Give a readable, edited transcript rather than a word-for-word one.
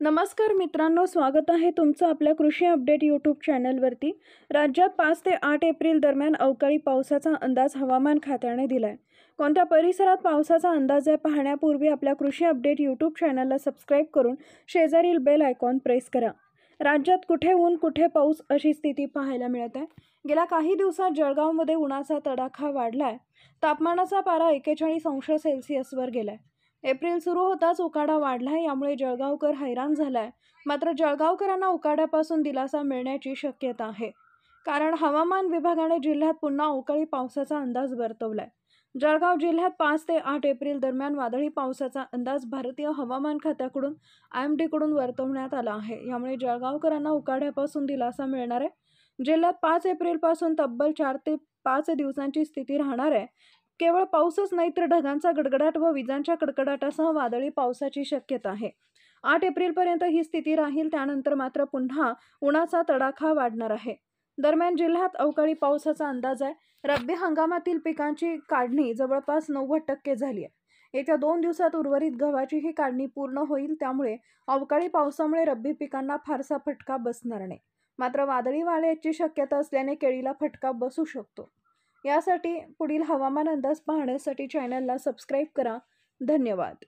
नमस्कार मित्रांनो, स्वागत आहे तुमचं आपल्या कृषी अपडेट यूट्यूब चॅनलवरती। राज्यात 5 ते 8 एप्रिल दरम्यान अवकाळी पावसाचा अंदाज हवामान खात्याने दिलाय। कोणत्या परिसरात पावसाचा अंदाज आहे पाहण्यापूर्वी आपल्या कृषी अपडेट यूट्यूब चॅनलला सबस्क्राइब करून शेजारील बेल आयकॉन प्रेस करा। राज्यात कुठे ऊन कुठे पाऊस अशी स्थिती पाहायला मिळत आहे। गेल्या काही दिवसात जळगावमध्ये उन्हाचा तडाखा वाढलाय। तापमानाचा पारा 41 अंश सेल्सिअसवर गेलाय। एप्रिल सुरू होताच उकाडा वाढलाय, यामुळे जळगावकर हैराण झालाय। मात्र जळगावकरांना उकाड्यापासून दिलासा मिळण्याची शक्यता आहे, कारण हवामान विभागाने जिल्ह्यात पुन्हा अवकाळी पावसाचा अंदाज वर्तवलाय। जळगाव जिल्ह्यात 5 ते 8 एप्रिल दरम्यान वादळी पावसाचा अंदाज भारतीय हवामान खात्याकडून IMD कडून वर्तवण्यात आला आहे। यामुळे जळगावकरांना उकाड्यापासून दिलासा मिळणार आहे। जिल्ह्यात 5 एप्रिल पासून तब्बल 4 ते 5 दिवसांची स्थिती राहणार आहे। केवळ पाऊसच नाही तर ढगांचा गडगडाट व विजांच्या कडकडाटासह वादळी पावसाची शक्यता आहे। 8 एप्रिलपर्यंत ही स्थिती राहील, त्यानंतर मात्र पुन्हा उन्हाचा तडाखा वाढणार आहे। दरम्यान जिल्ह्यात अवकाळी पावसाचा अंदाज आहे। रब्बी हंगामातील पिकांची काढणी जवळपास 90% झाली आहे। येत्या 2 दिवसात उर्वरित गव्हाचीही काढणी पूर्ण होईल, त्यामुळे अवकाळी पावसामुळे रब्बी पिकांना फारसा फटका बसणार नाही। मात्र वादळी वाऱ्याची शक्यता असल्याने केळीला फटका बसू शकतो। यासाठी पुढील हवामान अंदाज पाहण्यासाठी चॅनलला सबस्क्राइब करा। धन्यवाद।